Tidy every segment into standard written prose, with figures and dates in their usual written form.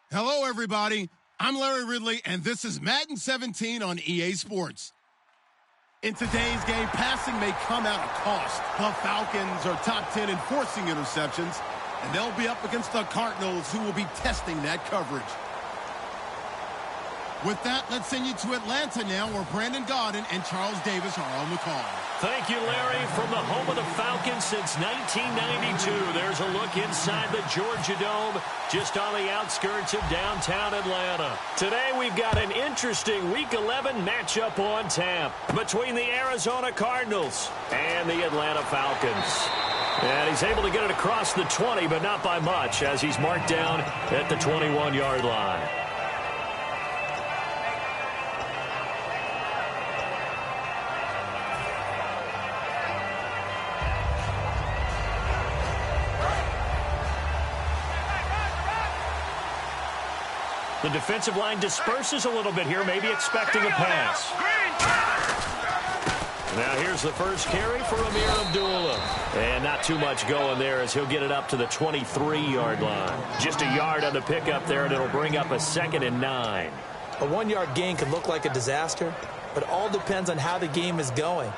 Hello, everybody. I'm Larry Ridley, and this is Madden 17 on EA Sports. In today's game, passing may come at a cost. The Falcons are top 10 in forcing interceptions, and they'll be up against the Cardinals, who will be testing that coverage. With that, let's send you to Atlanta now, where Brandon Gaudin and Charles Davis are on the call. Thank you, Larry. From the home of the Falcons since 1992, there's a look inside the Georgia Dome, just on the outskirts of downtown Atlanta. Today, we've got an interesting Week 11 matchup on tap between the Arizona Cardinals and the Atlanta Falcons. And he's able to get it across the 20, but not by much, as he's marked down at the 21-yard line. The defensive line disperses a little bit here, maybe expecting a pass. Now here's the first carry for Amir Abdullah. And not too much going there as he'll get it up to the 23-yard line. Just a yard on the pickup there, and it'll bring up a 2nd and 9. A 1-yard gain can look like a disaster, but it all depends on how the game is going.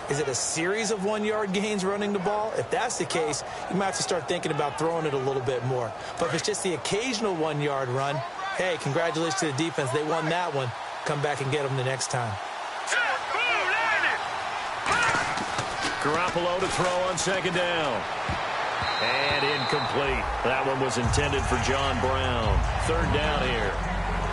Is it a series of 1-yard gains running the ball? If that's the case, you might have to start thinking about throwing it a little bit more. But if it's just the occasional 1-yard run, hey, congratulations to the defense. They won that one. Come back and get them the next time. Garoppolo to throw on 2nd down. And incomplete. That one was intended for John Brown. 3rd down here.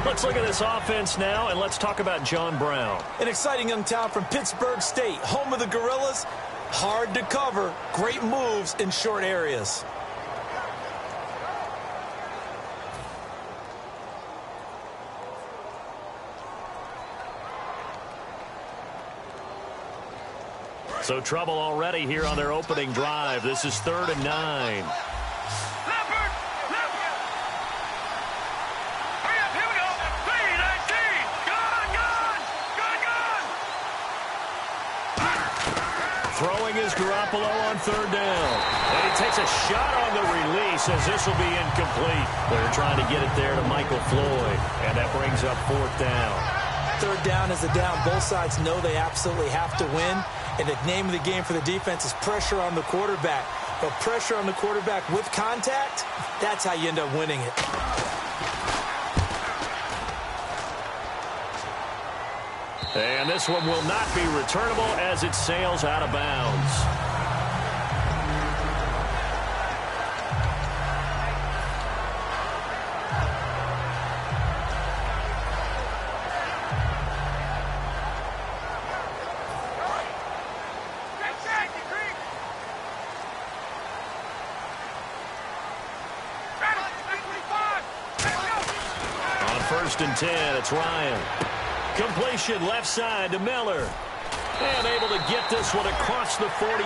Let's look at this offense now, and let's talk about John Brown. An exciting young talent from Pittsburgh State, home of the Gorillas. Hard to cover. Great moves in short areas. So trouble already here on their opening drive. This is 3rd and 9. Throwing is Garoppolo on 3rd down. And he takes a shot on the release as this will be incomplete. They're trying to get it there to Michael Floyd. And that brings up 4th down. 3rd down is a down. Both sides know they absolutely have to win. And the name of the game for the defense is pressure on the quarterback. But pressure on the quarterback with contact, that's how you end up winning it. And this one will not be returnable as it sails out of bounds. On 1st and 10, it's Ryan. Completion left side to Miller. And able to get this one across the 45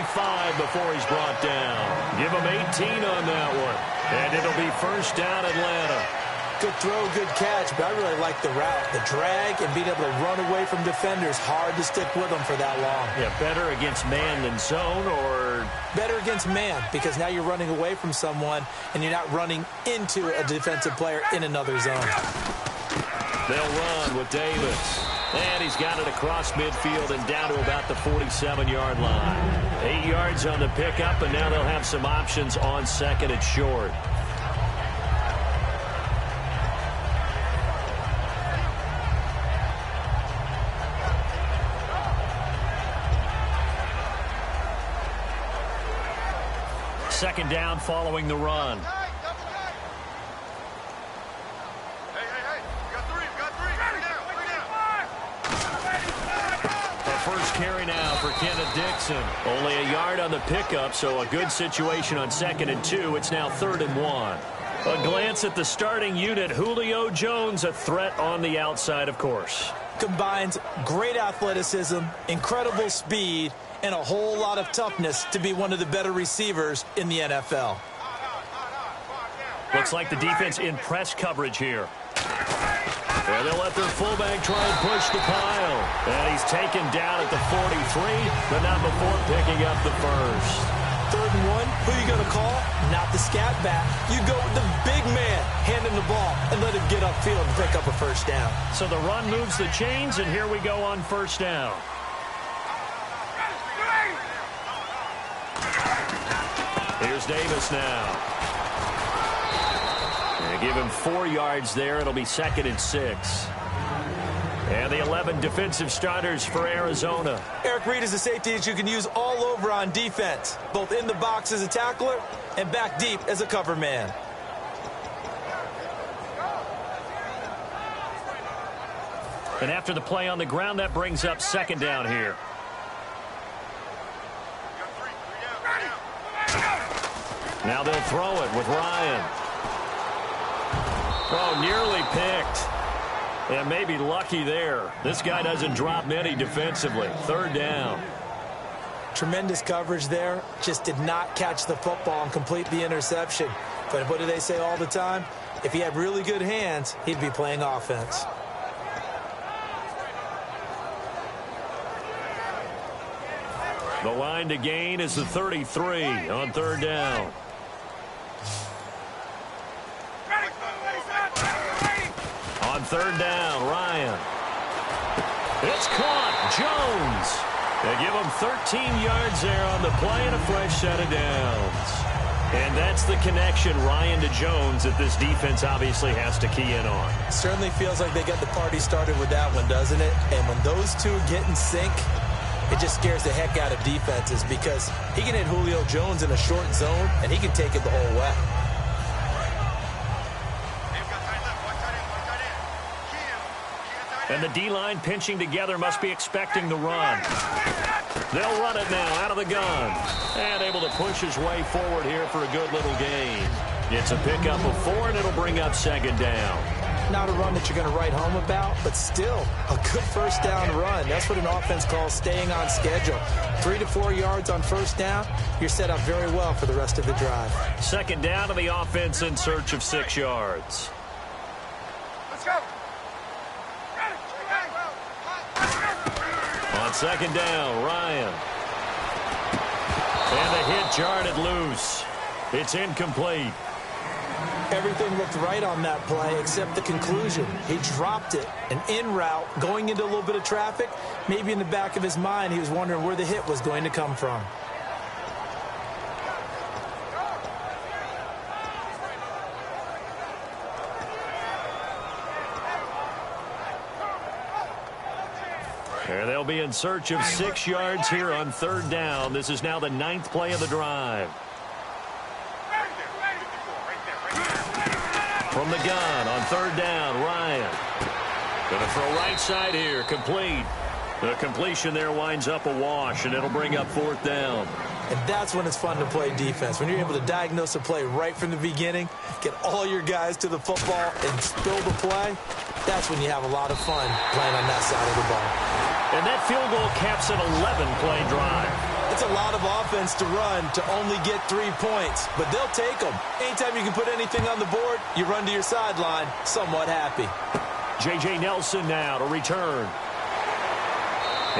before he's brought down. Give him 18 on that one. And it'll be 1st down Atlanta. Good throw, good catch, but I really like the route. The drag and being able to run away from defenders. Hard to stick with them for that long. Yeah, better against man than zone, or? Better against man, because now you're running away from someone and you're not running into a defensive player in another zone. They'll run with Davis. And he's got it across midfield and down to about the 47-yard line. 8 yards on the pickup, and now they'll have some options on 2nd and short. Second down following the run. First carry now for Kenneth Dixon. Only a yard on the pickup, so a good situation on 2nd and 2. It's now 3rd and 1. A glance at the starting unit. Julio Jones, a threat on the outside, of course. Combines great athleticism, incredible speed, and a whole lot of toughness to be one of the better receivers in the NFL. Looks like the defense in press coverage here. And they'll let their fullback try and push the pile. And he's taken down at the 43, but not before picking up the first. 3rd and 1, who are you going to call? Not the scat back. You go with the big man, hand him the ball, and let him get upfield and pick up a first down. So the run moves the chains, and here we go on first down. Here's Davis now. And give him 4 yards there. It'll be 2nd and 6. And the 11 defensive starters for Arizona. Eric Reed is a safety that you can use all over on defense, both in the box as a tackler and back deep as a cover man. And after the play on the ground, that brings up 2nd down here. Now they'll throw it with Ryan. Oh, nearly picked. And maybe lucky there. This guy doesn't drop many defensively. 3rd down. Tremendous coverage there. Just did not catch the football and complete the interception. But what do they say all the time? If he had really good hands, he'd be playing offense. The line to gain is the 33 on 3rd down. On 3rd down, Ryan. It's caught. Jones. They give him 13 yards there on the play and a fresh set of downs. And that's the connection, Ryan to Jones, that this defense obviously has to key in on. Certainly feels like they got the party started with that one, doesn't it? And when those two get in sync, it just scares the heck out of defenses because he can hit Julio Jones in a short zone, and he can take it the whole way. And the D-line pinching together must be expecting the run. They'll run it now out of the gun. And able to push his way forward here for a good little gain. It's a pickup of 4, and it'll bring up 2nd down. Not a run that you're going to write home about, but still a good first down run. That's what an offense calls staying on schedule. 3 to 4 yards on first down, you're set up very well for the rest of the drive. 2nd down to the offense in search of 6 yards. Let's go. On 2nd down, Ryan. And the hit jarred it loose. It's incomplete. Everything looked right on that play except the conclusion. He dropped it, an in route, going into a little bit of traffic. Maybe in the back of his mind, he was wondering where the hit was going to come from. And they'll be in search of 6 yards here on 3rd down. This is now the 9th play of the drive. From the gun on 3rd down, Ryan. Going to throw right side here, complete. The completion there winds up a wash, and it'll bring up 4th down. And that's when it's fun to play defense. When you're able to diagnose a play right from the beginning, get all your guys to the football and spill the play, that's when you have a lot of fun playing on that side of the ball. And that field goal caps an 11-play drive. It's a lot of offense to run to only get 3 points, but they'll take them. Anytime you can put anything on the board, you run to your sideline somewhat happy. J.J. Nelson now to return.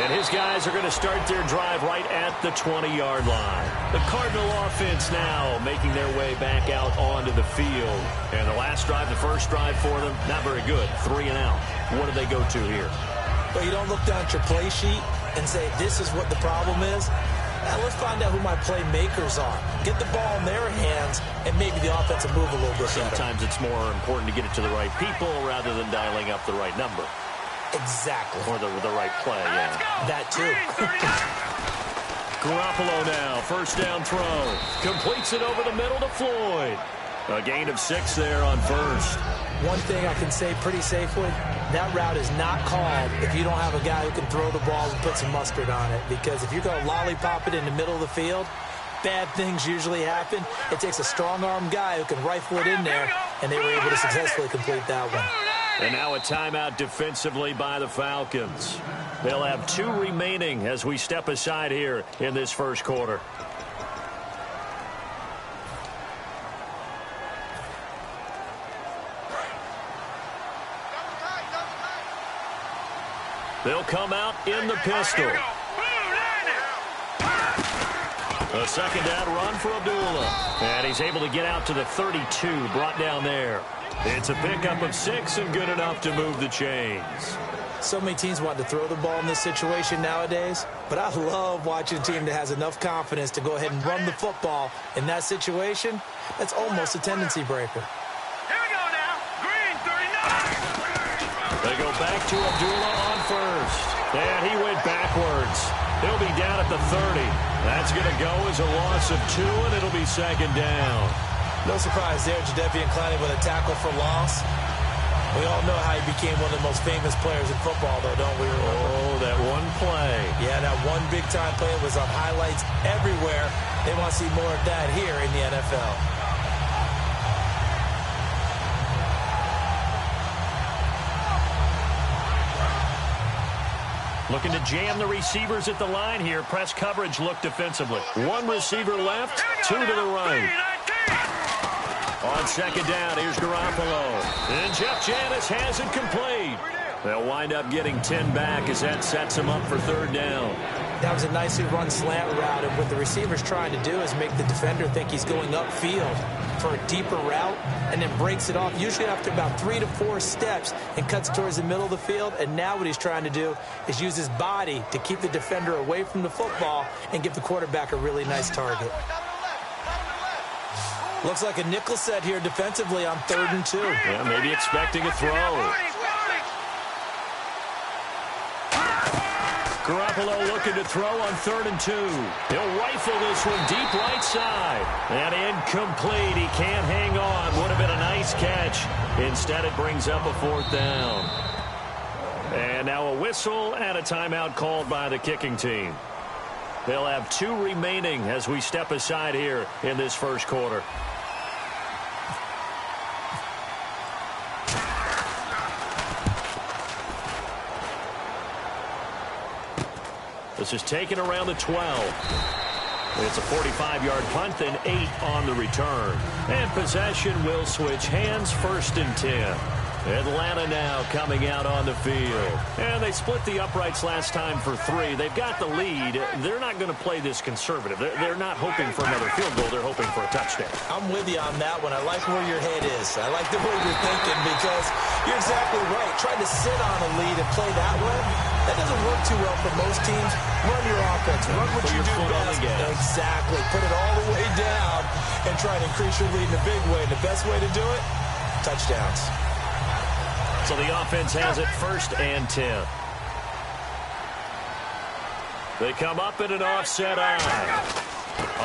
And his guys are going to start their drive right at the 20-yard line. The Cardinal offense now making their way back out onto the field. And the last drive, the first drive for them, not very good. 3 and out. What do they go to here? Well, you don't look down at your play sheet and say, this is what the problem is. Now let's find out who my playmakers are. Get the ball in their hands, and maybe the offense will move a little bit better. Sometimes it's more important to get it to the right people rather than dialing up the right number. Exactly. Or the right play, yeah. That too. Garoppolo now, first down throw. Completes it over the middle to Floyd. A gain of 6 there on first. One thing I can say pretty safely, that route is not called if you don't have a guy who can throw the ball and put some mustard on it. Because if you're going to lollipop it in the middle of the field, bad things usually happen. It takes a strong-arm guy who can rifle it in there, and they were able to successfully complete that one. And now a timeout defensively by the Falcons. They'll have 2 remaining as we step aside here in this first quarter. They'll come out in the pistol. A second down run for Abdullah. And he's able to get out to the 32, brought down there. It's a pickup of 6 and good enough to move the chains. So many teams want to throw the ball in this situation nowadays, but I love watching a team that has enough confidence to go ahead and run the football in that situation. That's almost a tendency breaker. Here we go now. Green, 39. They go back to Abdullah on first. And he went backwards. He'll be down at the 30. That's going to go as a loss of 2, and it'll be second down. No surprise there, Jadeveon Clowney with a tackle for loss. We all know how he became one of the most famous players in football, though, don't we? Oh, that one play. Yeah, that one big-time play was on highlights everywhere. They want to see more of that here in the NFL. Looking to jam the receivers at the line here. Press coverage look defensively. One receiver left, 2 to the right. On second down, here's Garoppolo. And Jeff Janis has it complete. They'll wind up getting 10 back as that sets him up for third down. That was a nicely run slant route, and what the receiver's trying to do is make the defender think he's going upfield for a deeper route and then breaks it off, usually after about 3 to 4 steps, and cuts towards the middle of the field. And now what he's trying to do is use his body to keep the defender away from the football and give the quarterback a really nice target. Looks like a nickel set here defensively on 3rd and 2. Yeah, maybe expecting a throw. Garoppolo looking to throw on 3rd and 2. He'll rifle this one deep right side. And incomplete. He can't hang on. Would have been a nice catch. Instead, it brings up a 4th down. And now a whistle and a timeout called by the kicking team. They'll have 2 remaining as we step aside here in this first quarter. This is taken around the 12. It's a 45-yard punt and 8 on the return. And possession will switch hands, 1st and 10. Atlanta now coming out on the field. And they split the uprights last time for 3. They've got the lead. They're not going to play this conservative. They're not hoping for another field goal. They're hoping for a touchdown. I'm with you on that one. I like where your head is. I like the way you're thinking because you're exactly right. Trying to sit on a lead and play that way, that doesn't work too well for most teams. Run your offense. Run what you do best. Exactly. Put it all the way down and try to increase your lead in a big way. And the best way to do it, touchdowns. So the offense has it 1st and 10. They come up in an offset eye.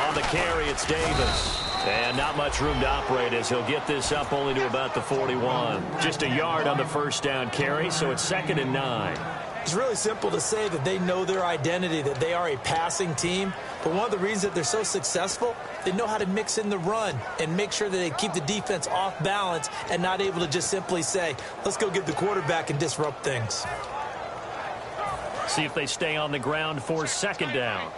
On the carry, it's Davis. And not much room to operate as he'll get this up only to about the 41. Just a yard on the 1st down carry, so it's 2nd and 9. It's really simple to say that they know their identity, that they are a passing team. But one of the reasons that they're so successful, they know how to mix in the run and make sure that they keep the defense off balance and not able to just simply say, let's go get the quarterback and disrupt things. See if they stay on the ground for 2nd down.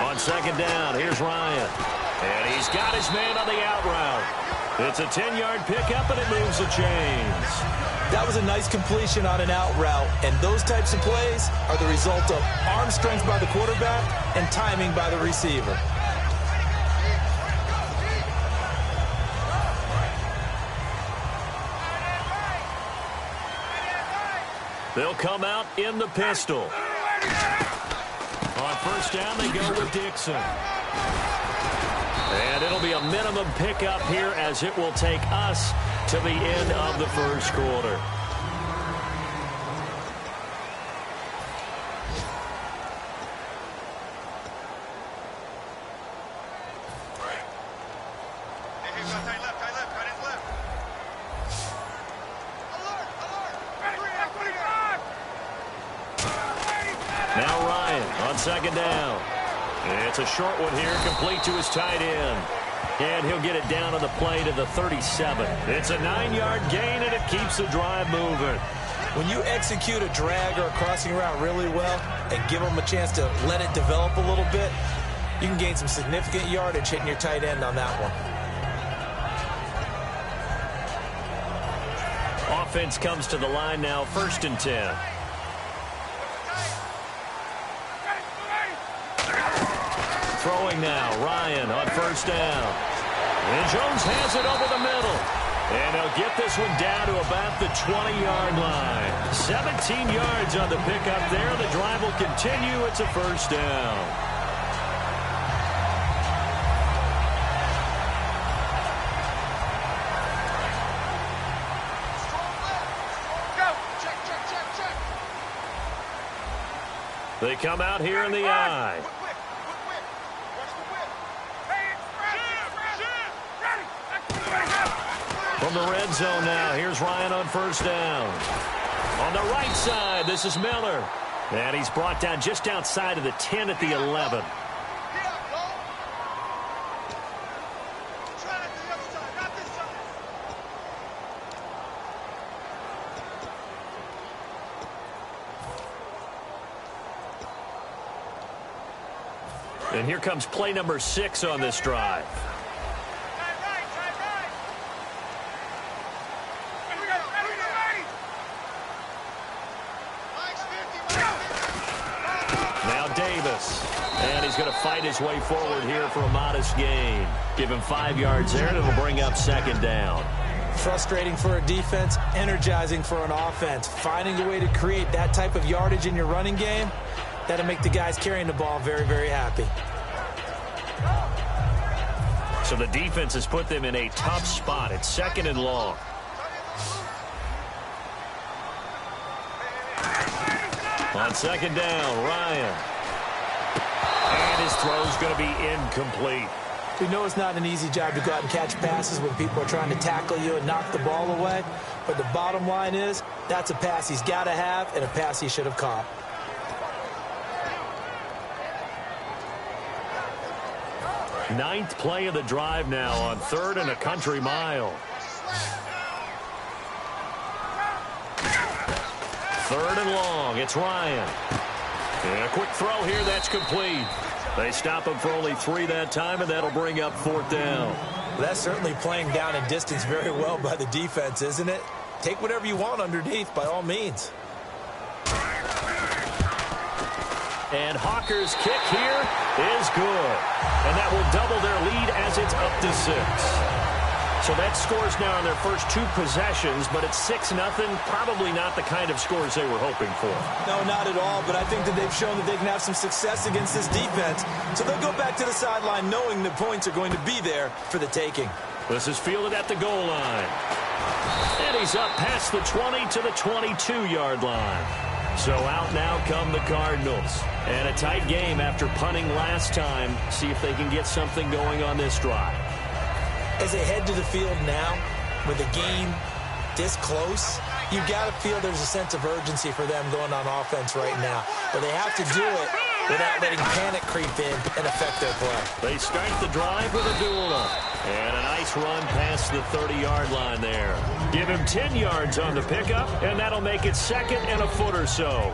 On 2nd down, here's Ryan. And he's got his man on the out route. It's a 10-yard pickup, and it moves the chains. That was a nice completion on an out route, and those types of plays are the result of arm strength by the quarterback and timing by the receiver. They'll come out in the pistol. On 1st down, they go with Dixon. And it'll be a minimum pickup here as it will take us to the end of the first quarter. Now Ryan on 2nd down. It's a short one here, complete to his tight end. And he'll get it down on the play to the 37. It's a 9-yard gain, and it keeps the drive moving. When you execute a drag or a crossing route really well and give them a chance to let it develop a little bit, you can gain some significant yardage hitting your tight end on that one. offense comes to the line now, 1st and 10. Throwing now, Ryan on 1st down. And Jones has it over the middle. And they'll get this one down to about the 20-yard line. 17 yards on the pickup there. The drive will continue. It's a 1st down. They come out here in the eye. From the red zone now, here's Ryan on 1st down. On the right side, this is Miller. And he's brought down just outside of the 10 at the 11. And here comes play number 6 on this drive. Now Davis. And he's going to fight his way forward here for a modest gain. Give him 5 yards there, and it'll bring up 2nd down. Frustrating for a defense, energizing for an offense. Finding a way to create that type of yardage in your running game, that'll make the guys carrying the ball very, very happy. So the defense has put them in a tough spot. It's 2nd and long. On 2nd down, Ryan. And his throw's going to be incomplete. We know it's not an easy job to go out and catch passes when people are trying to tackle you and knock the ball away. But the bottom line is, that's a pass he's got to have and a pass he should have caught. Ninth play of the drive now on 3rd and a country mile. 3rd and long. It's Ryan. And a quick throw here. That's complete. They stop him for only 3 that time, and that'll bring up 4th down. Well, that's certainly playing down in distance very well by the defense, isn't it? Take whatever you want underneath, by all means. And Hawker's kick here is good. And that will double their lead as it's up to 6. So that scores now on their first 2 possessions, but it's 6-0. Probably not the kind of scores they were hoping for. No, not at all, but I think that they've shown that they can have some success against this defense. So they'll go back to the sideline knowing the points are going to be there for the taking. This is fielded at the goal line. And he's up past the 20 to the 22-yard line. So out now come the Cardinals. And a tight game after punting last time. See if they can get something going on this drive. As they head to the field now, with the game this close, you got to feel there's a sense of urgency for them going on offense right now. But they have to do it without letting panic creep in and affect their play. They start the drive with a duel-up. And a nice run past the 30-yard line there. Give him 10 yards on the pickup, and that'll make it 2nd and a foot or so.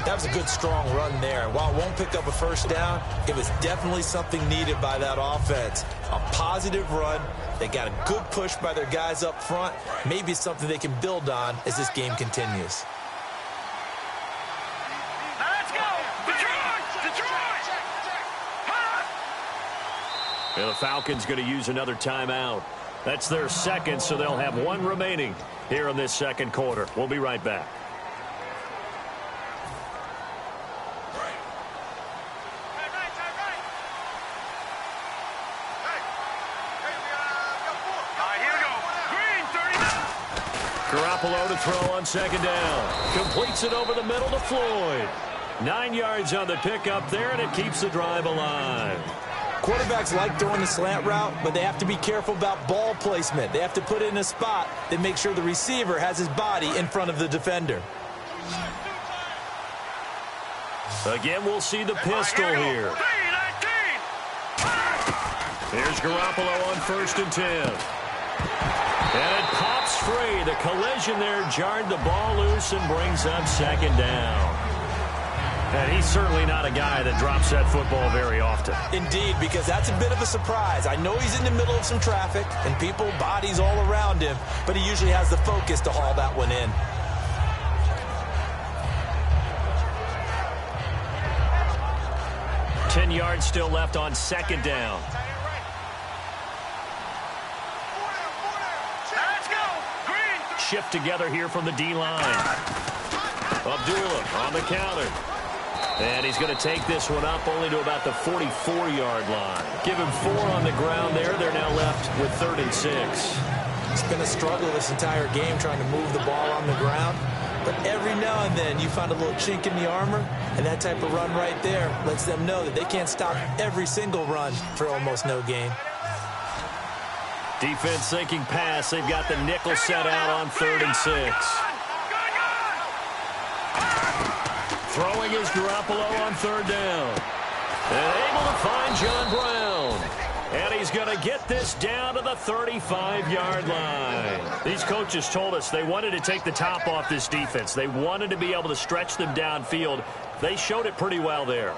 That was a good, strong run there. While it won't pick up a 1st down, it was definitely something needed by that offense. A positive run. They got a good push by their guys up front. Maybe it's something they can build on as this game continues. Let's go! Detroit! Detroit! And the Falcons going to use another timeout. That's their 2nd, so they'll have 1 remaining here in this 2nd quarter. We'll be right back. Garoppolo to throw on 2nd down. Completes it over the middle to Floyd. 9 yards on the pickup there, and it keeps the drive alive. Quarterbacks like throwing the slant route, but they have to be careful about ball placement. They have to put it in a spot that makes sure the receiver has his body in front of the defender. Again, we'll see the pistol here. Here's Garoppolo on 1st and 10. And it pops free. The collision there jarred the ball loose and brings up 2nd down. And he's certainly not a guy that drops that football very often. Indeed, because that's a bit of a surprise. I know he's in the middle of some traffic and people, bodies all around him, but he usually has the focus to haul that one in. Ten yards still left on second down. Let's go. Green. Shift together here from the D-line. Abdullah on the counter. And he's going to take this one up only to about the 44-yard line. Give him 4 on the ground there. They're now left with 3rd and 6. It's been a struggle this entire game trying to move the ball on the ground. But every now and then you find a little chink in the armor, and that type of run right there lets them know that they can't stop every single run for almost no gain. Defense thinking pass. They've got the nickel set out on 3rd and 6. Throwing is Garoppolo on 3rd down. And able to find John Brown. And he's going to get this down to the 35-yard line. These coaches told us they wanted to take the top off this defense. They wanted to be able to stretch them downfield. They showed it pretty well there.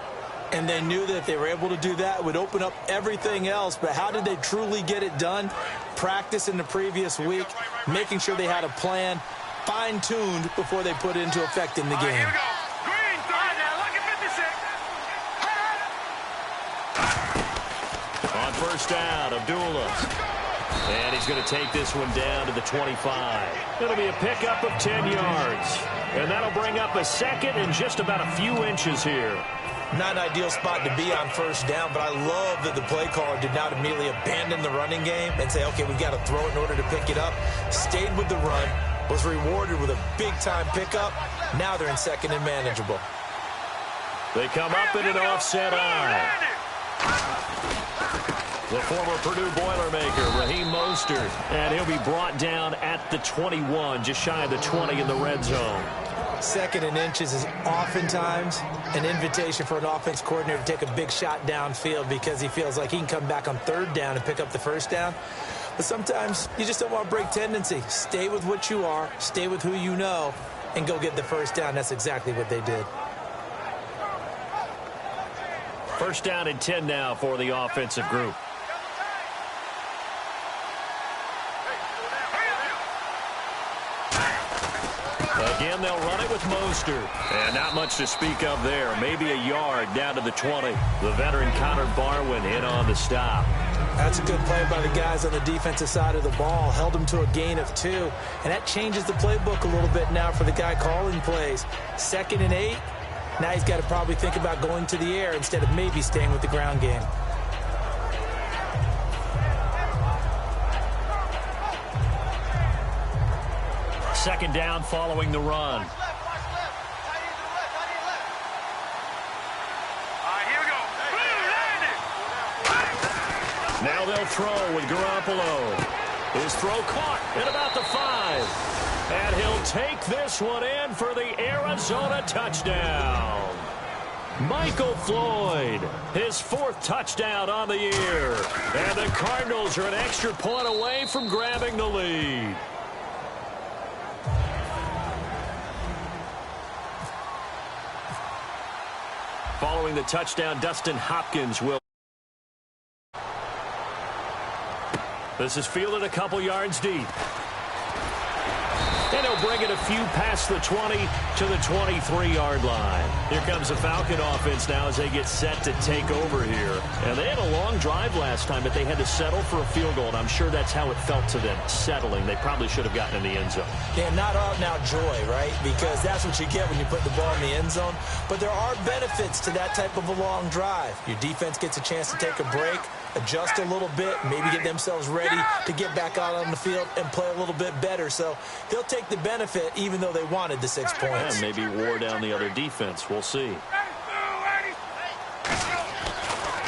And they knew that if they were able to do that, it would open up everything else. But how did they truly get it done? Practice in the previous week, making sure they had a plan, fine-tuned before they put it into effect in the game. Here we go. Green. Now look at 56. On first down, Abdullah. And he's going to take this one down to the 25. It'll be a pickup of 10 yards. And that'll bring up a second and just about a few inches here. Not an ideal spot to be on first down, but I love that the play caller did not immediately abandon the running game and say, okay, we've got to throw it in order to pick it up. Stayed with the run, was rewarded with a big-time pickup. Now they're in second and manageable. They come up in an offset eye. The former Purdue Boilermaker, Raheem Mostert, and he'll be brought down at the 21, just shy of the 20 in the red zone. 2nd and inches is oftentimes an invitation for an offense coordinator to take a big shot downfield because he feels like he can come back on 3rd down and pick up the first down. But sometimes you just don't want to break tendency. Stay with what you are, stay with who you know, and go get the first down. That's exactly what they did. First down and 10 now for the offensive group. Again, they'll run it with Mostert. And not much to speak of there. Maybe a yard down to the 20. The veteran Connor Barwin in on the stop. That's a good play by the guys on the defensive side of the ball. Held them to a gain of 2. And that changes the playbook a little bit now for the guy calling plays. 2nd and 8. Now he's got to probably think about going to the air instead of maybe staying with the ground game. Second down following the run. Here we go. Now they'll throw with Garoppolo. His throw caught at about the 5. And he'll take this one in for the Arizona touchdown. Michael Floyd, his 4th touchdown on the year. And the Cardinals are an extra point away from grabbing the lead. Following the touchdown, Dustin Hopkins will. This is fielded a couple yards deep. And he'll bring it a few past the 20 to the 23-yard line. Here comes the Falcon offense now as they get set to take over here. And they had a long drive last time, but they had to settle for a field goal, and I'm sure that's how it felt to them, settling. They probably should have gotten in the end zone. Yeah, not out-and-out joy, right? Because that's what you get when you put the ball in the end zone. But there are benefits to that type of a long drive. Your defense gets a chance to take a break, adjust a little bit, maybe get themselves ready to get back out on the field and play a little bit better. So they'll take the benefit even though they wanted the 6 points. And maybe wore down the other defense. We'll see.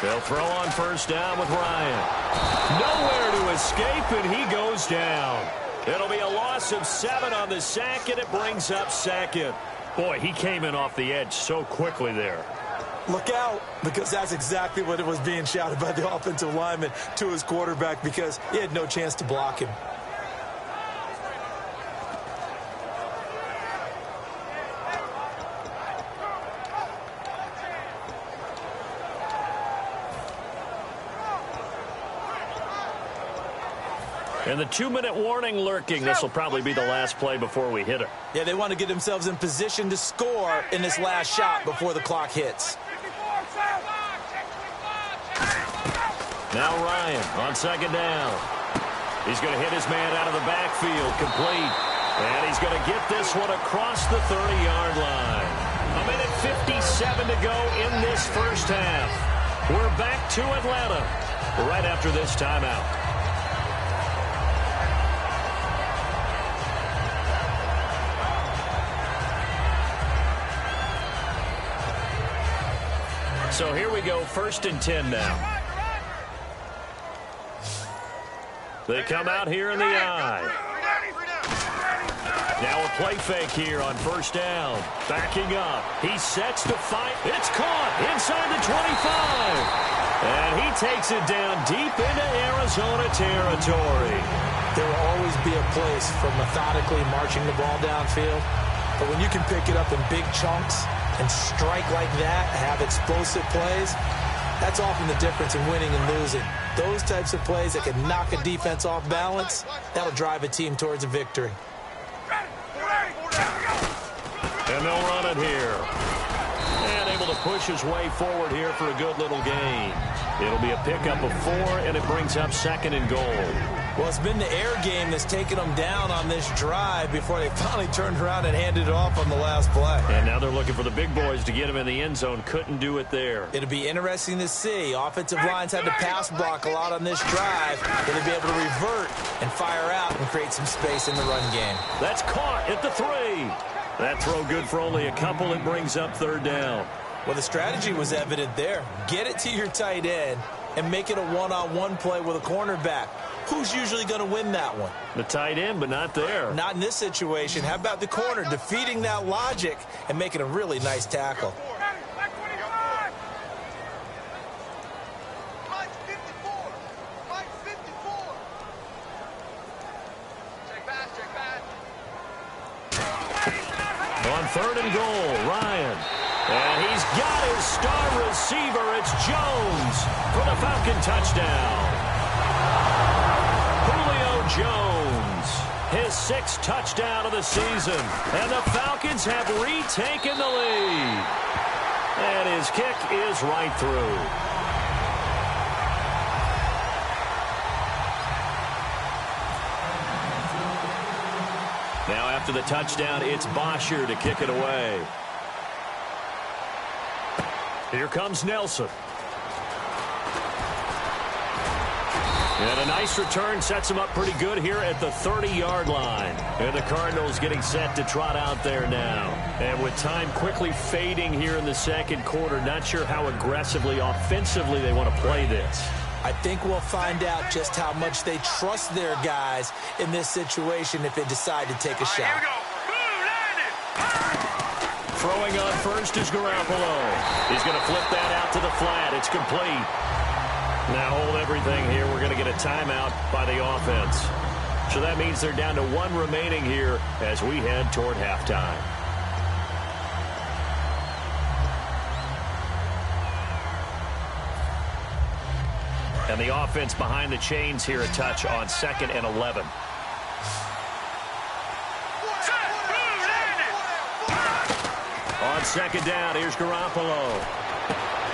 They'll throw on first down with Ryan. Nowhere to escape, and he goes down. It'll be a loss of 7 on the sack, and it brings up 2nd. Boy, he came in off the edge so quickly there. Look out, because that's exactly what it was being shouted by the offensive lineman to his quarterback because he had no chance to block him. And the 2-minute warning lurking. This will probably be the last play before we hit it. Yeah, they want to get themselves in position to score in this last shot before the clock hits. Now Ryan on second down. He's going to hit his man out of the backfield, complete. And he's going to get this one across the 30-yard line. 1:57 to go in this first half. We're back to Atlanta right after this timeout. So here we go, 1st and 10 now. They come out here in the I. Now a play fake here on 1st down. Backing up. He sets to fight. It's caught inside the 25. And he takes it down deep into Arizona territory. There will always be a place for methodically marching the ball downfield. But when you can pick it up in big chunks and strike like that, have explosive plays, that's often the difference in winning and losing. Those types of plays that can knock a defense off balance, that'll drive a team towards a victory. And they'll run it here. And able to push his way forward here for a good little gain. It'll be a pickup of 4, and it brings up 2nd and goal. Well, it's been the air game that's taken them down on this drive before they finally turned around and handed it off on the last play. And now they're looking for the big boys to get him in the end zone. Couldn't do it there. It'll be interesting to see. Offensive lines had to pass block a lot on this drive. Will they be able to revert and fire out and create some space in the run game? That's caught at the 3. That throw good for only a couple. It brings up 3rd down. Well, the strategy was evident there. Get it to your tight end and make it a one-on-one play with a cornerback. Who's usually going to win that one? The tight end, but not there. Not in this situation. How about the corner defeating that logic and making a really nice tackle? On 3rd and goal, Ryan. And he's got his star receiver. It's Jones for the Falcon touchdown. Julio Jones, his 6th touchdown of the season. And the Falcons have retaken the lead. And his kick is right through. Now after the touchdown, it's Bosher to kick it away. Here comes Nelson. And a nice return sets him up pretty good here at the 30-yard line. And the Cardinals getting set to trot out there now. And with time quickly fading here in the 2nd quarter, not sure how aggressively, offensively they want to play this. I think we'll find out just how much they trust their guys in this situation if they decide to take a shot. Here we go. Throwing on first is Garoppolo. He's going to flip that out to the flat. It's complete. Now hold everything here. We're going to get a timeout by the offense. So that means they're down to 1 remaining here as we head toward halftime. And the offense behind the chains here a touch on 2nd and 11. On 2nd down, here's Garoppolo.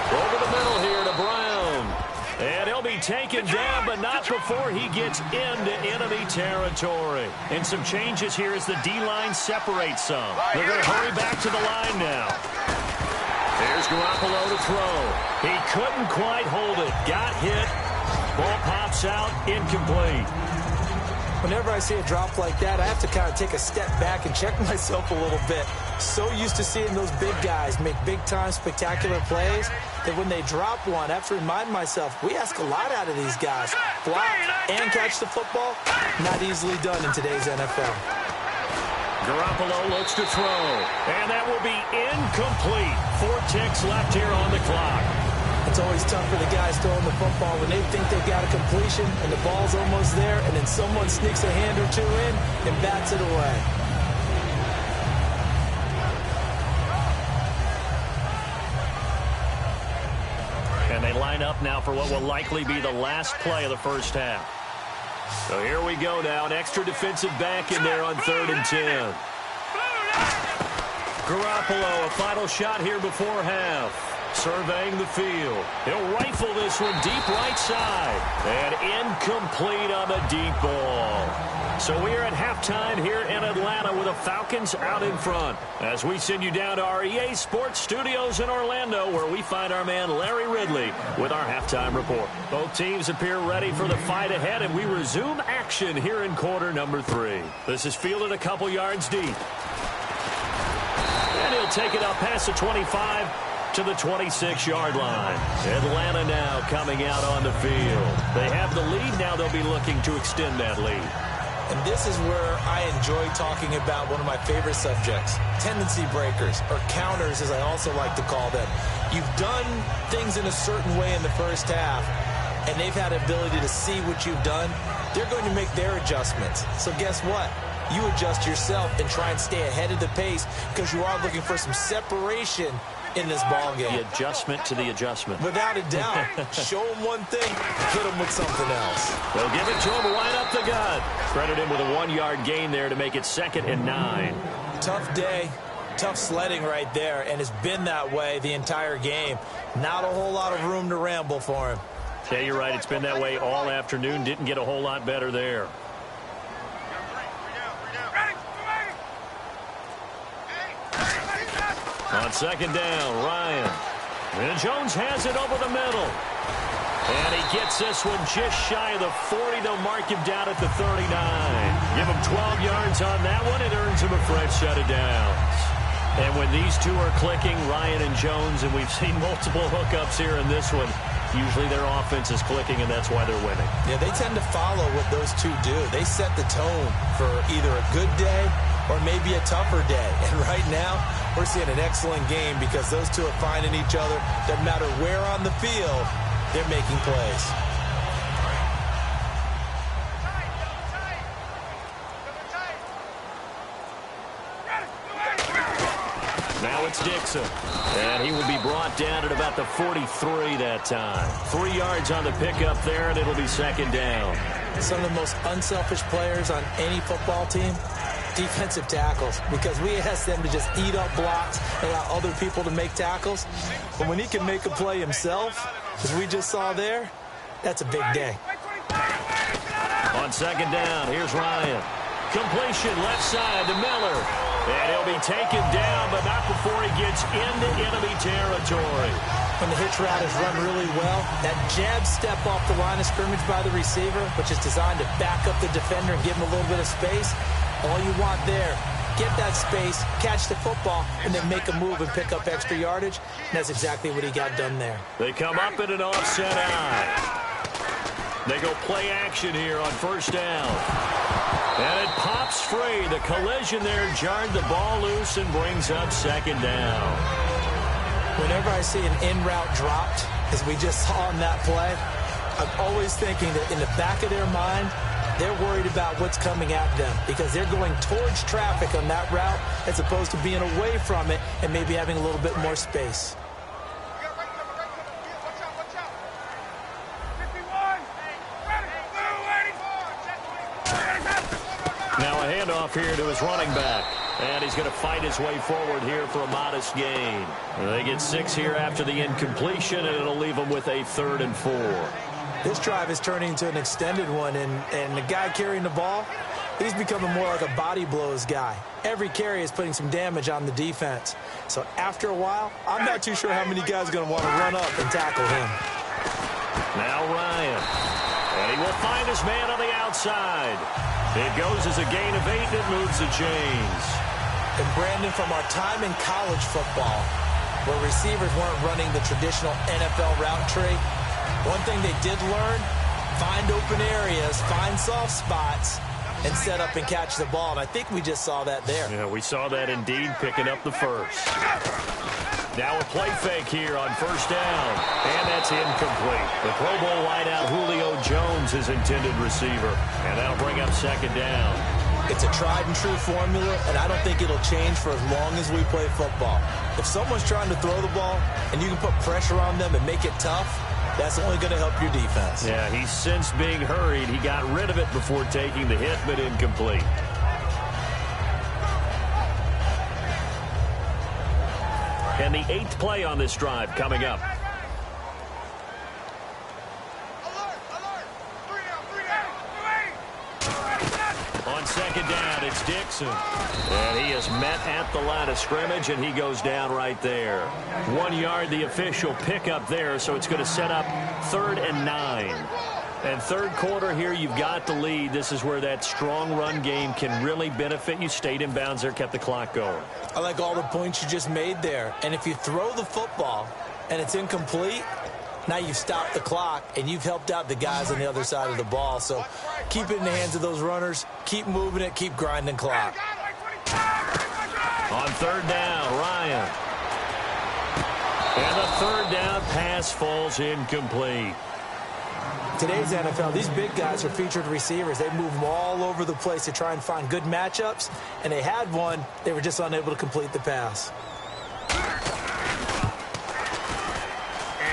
Over the middle here to Brown. And he'll be taken down, but not before he gets into enemy territory. And some changes here as the D-line separates some. They're going to hurry back to the line now. There's Garoppolo to throw. He couldn't quite hold it. Got hit. Ball pops out. Incomplete. Whenever I see a drop like that, I have to kind of take a step back and check myself a little bit. So used to seeing those big guys make big-time spectacular plays that when they drop one, I have to remind myself, we ask a lot out of these guys. Block and catch the football, not easily done in today's NFL. Garoppolo looks to throw, and that will be incomplete. 4 ticks left here on the clock. It's always tough for the guys throwing the football when they think they've got a completion and the ball's almost there, and then someone sneaks a hand or two in and bats it away. And they line up now for what will likely be the last play of the first half. So here we go now. An extra defensive back in there on 3rd and 10. Garoppolo, a final shot here before half. Surveying the field. He'll rifle this one deep right side. And incomplete on the deep ball. So we are at halftime here in Atlanta with the Falcons out in front. As we send you down to our EA Sports Studios in Orlando, where we find our man Larry Ridley with our halftime report. Both teams appear ready for the fight ahead, and we resume action here in quarter number 3. This is fielded a couple yards deep. And he'll take it up past the 25 to the 26-yard line. Atlanta now coming out on the field. They have the lead. Now they'll be looking to extend that lead. And this is where I enjoy talking about one of my favorite subjects, tendency breakers, or counters as I also like to call them. You've done things in a certain way in the first half, and they've had the ability to see what you've done. They're going to make their adjustments. So guess what? You adjust yourself and try and stay ahead of the pace because you are looking for some separation in this ball game. The adjustment to the adjustment. Without a doubt. Show him one thing, hit him with something else. They'll give it to him right up the gut. Credit him with a 1-yard gain there to make it 2nd and 9. Tough day, tough sledding right there, and it's been that way the entire game. Not a whole lot of room to ramble for him. Yeah, you're right. It's been that way all afternoon. Didn't get a whole lot better there. On 2nd down, Ryan. And Jones has it over the middle. And he gets this one just shy of the 40. They'll mark him down at the 39. Give him 12 yards on that one. It earns him a fresh set of downs. And when these two are clicking, Ryan and Jones, and we've seen multiple hookups here in this one, usually their offense is clicking, and that's why they're winning. Yeah, they tend to follow what those two do. They set the tone for either a good day or maybe a tougher day. And right now, we're seeing an excellent game because those two are finding each other. Doesn't matter where on the field, they're making plays. Now it's Dixon. And he will be brought down at about the 43 that time. 3 yards on the pickup there, and it'll be 2nd down. Some of the most unselfish players on any football team, defensive tackles, because we ask them to just eat up blocks and allow other people to make tackles. But when he can make a play himself, as we just saw there, that's a big day. On 2nd down, here's Ryan. Completion left side to Miller. And he'll be taken down, but not before he gets into enemy territory. When the hitch route is run really well, that jab step off the line of scrimmage by the receiver, which is designed to back up the defender and give him a little bit of space, all you want there, get that space, catch the football, and then make a move and pick up extra yardage. And that's exactly what he got done there. They come up in an offset eye. They go play action here on 1st down. And it pops free. The collision there jarred the ball loose and brings up 2nd down. Whenever I see an in-route dropped, as we just saw on that play, I'm always thinking that in the back of their mind, they're worried about what's coming at them because they're going towards traffic on that route as opposed to being away from it and maybe having a little bit more space. Now a handoff here to his running back. And he's going to fight his way forward here for a modest gain. They get 6 here after the incompletion, and it'll leave them with a 3rd and 4. This drive is turning into an extended one, and the guy carrying the ball, he's becoming more like a body blows guy. Every carry is putting some damage on the defense. So after a while, I'm not too sure how many guys are going to want to run up and tackle him. Now Ryan. And he will find his man on the outside. It goes as a gain of 8, and it moves the chains. And Brandon, from our time in college football, where receivers weren't running the traditional NFL route tree, one thing they did learn, find open areas, find soft spots, and set up and catch the ball. And I think we just saw that there. Yeah, we saw that indeed, picking up the first. Now a play fake here on 1st down, and that's incomplete. The Pro Bowl wideout Julio Jones is intended receiver, and that'll bring up 2nd down. It's a tried-and-true formula, and I don't think it'll change for as long as we play football. If someone's trying to throw the ball and you can put pressure on them and make it tough, That's only going to help your defense. Yeah, he's since being hurried. He got rid of it before taking the hit, but incomplete. And the 8th play on this drive coming up. On second down, it's Dixon. And he is met at the line of scrimmage, and he goes down right there. 1 yard, the official pickup there, so it's going to set up 3rd and 9. And third quarter here, you've got the lead. This is where that strong run game can really benefit you. Stayed in bounds there, kept the clock going. I like all the points you just made there. And if you throw the football and it's incomplete, now you've stopped the clock and you've helped out the guys on the other side of the ball. So keep it in the hands of those runners. Keep moving it. Keep grinding clock. On 3rd down, Ryan. And the 3rd down pass falls incomplete. Today's NFL, these big guys are featured receivers. They move them all over the place to try and find good matchups. And they had one. They were just unable to complete the pass.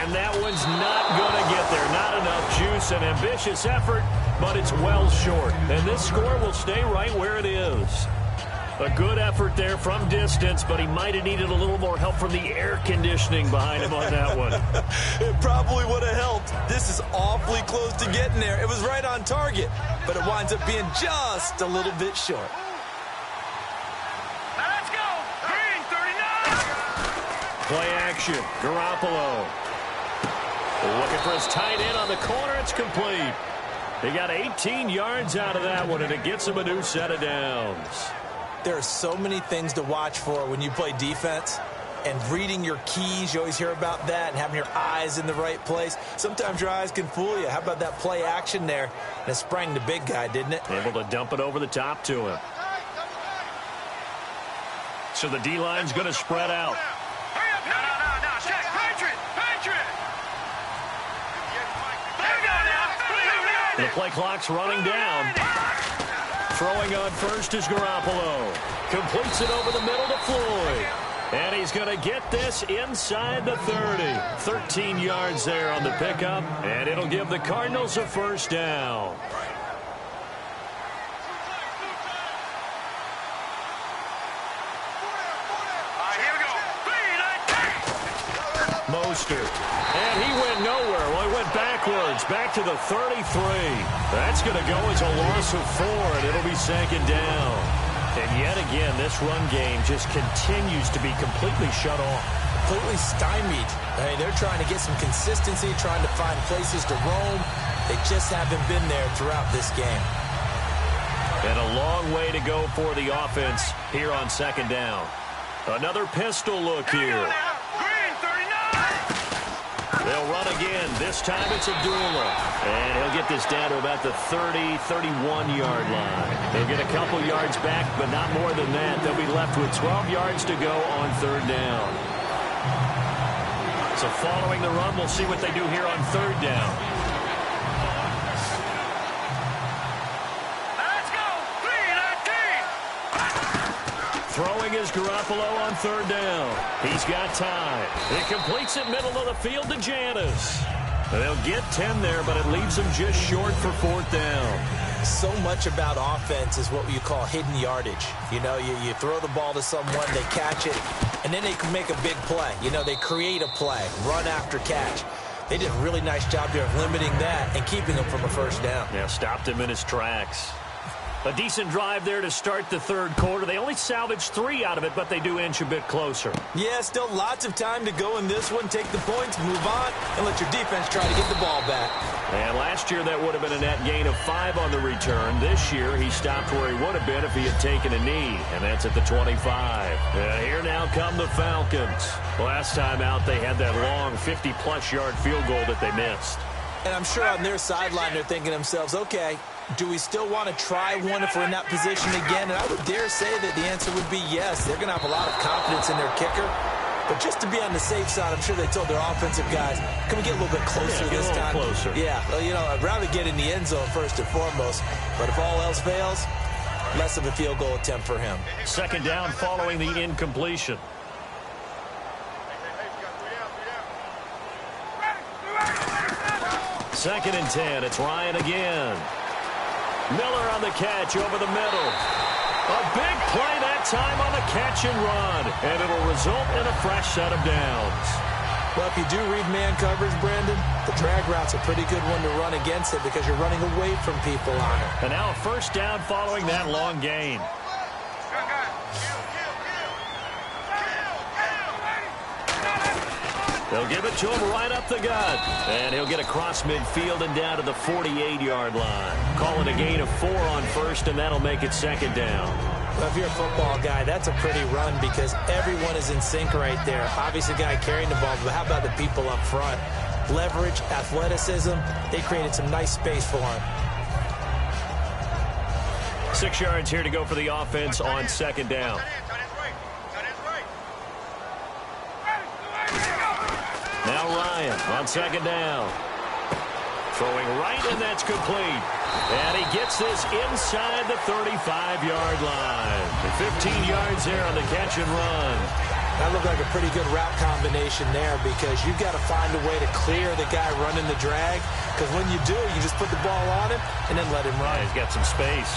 And that one's not going to get there. Not enough juice. An ambitious effort, but it's well short. And this score will stay right where it is. A good effort there from distance, but he might have needed a little more help from the air conditioning behind him on that one. It probably would have helped. This is awfully close to getting there. It was right on target, but it winds up being just a little bit short. Now let's go. Green, 39. Play action. Garoppolo. Looking for his tight end on the corner. It's complete. He got 18 yards out of that one, and it gets him a new set of downs. There are so many things to watch for when you play defense, and reading your keys, you always hear about that, and having your eyes in the right place. Sometimes your eyes can fool you. How about that play action there? And it sprang the big guy, didn't it? Able to dump it over the top to him. So the D-line's going to spread out. No. Check. Patriot. There we go now. The play clock's running down. Throwing on first is Garoppolo. Completes it over the middle to Floyd. And he's going to get this inside the 30. 13 yards there on the pickup. And it'll give the Cardinals a first down. Here we go. Mostert. And he went nowhere. Well, he went backwards. Back to the 33. That's going to go as a loss of 4, and it'll be second down. And yet again, this run game just continues to be completely shut off. Completely stymied. Hey, they're trying to get some consistency, trying to find places to roam. They just haven't been there throughout this game. And a long way to go for the offense here on second down. Another pistol look here. Green, 39. They'll run again. This time it's Abdullah. And he'll get this down to about the 30, 31-yard line. They'll get a couple yards back, but not more than that. They'll be left with 12 yards to go on third down. So following the run, we'll see what they do here on third down. Let's go. 3-19. Throwing is Garoppolo on third down. He's got time. He completes it middle of the field to Janis. They'll get 10 there, but it leaves them just short for fourth down. So much about offense is what you call hidden yardage. You know, you throw the ball to someone, they catch it, and then they can make a big play. You know, they create a play, run after catch. They did a really nice job there of limiting that and keeping him from a first down. Yeah, stopped him in his tracks. A decent drive there to start the third quarter. They only salvaged 3 out of it, but they do inch a bit closer. Yeah, still lots of time to go in this one. Take the points, move on, and let your defense try to get the ball back. And last year, that would have been a net gain of 5 on the return. This year, he stopped where he would have been if he had taken a knee, and that's at the 25. Here now come the Falcons. Last time out, they had that long 50-plus yard field goal that they missed. And I'm sure on their sideline, they're thinking to themselves, okay, do we still want to try one if we're in that position again? And I would dare say that the answer would be yes. They're going to have a lot of confidence in their kicker. But just to be on the safe side, I'm sure they told their offensive guys, can we get a little bit closer this time? Closer. Yeah, well, you know, I'd rather get in the end zone first and foremost. But if all else fails, less of a field goal attempt for him. Second down following the incompletion. 2nd and 10. It's Ryan again. Miller on the catch over the middle. A big play that time on the catch and run. And it'll result in a fresh set of downs. Well, if you do read man coverage, Brandon, the drag route's a pretty good one to run against it because you're running away from people on it. And now a first down following that long gain. They'll give it to him right up the gut. And he'll get across midfield and down to the 48-yard line. Call it a gain of 4 on first, and that'll make it 2nd down. Well, if you're a football guy, that's a pretty run because everyone is in sync right there. Obviously, the guy carrying the ball, but how about the people up front? Leverage, athleticism, they created some nice space for him. 6 yards here to go for the offense on 2nd down. Now Ryan on 2nd down. Throwing right, and that's complete. And he gets this inside the 35-yard line. 15 yards there on the catch and run. That looked like a pretty good route combination there because you've got to find a way to clear the guy running the drag. Because when you do, you just put the ball on him and then let him run. Yeah, he's got some space.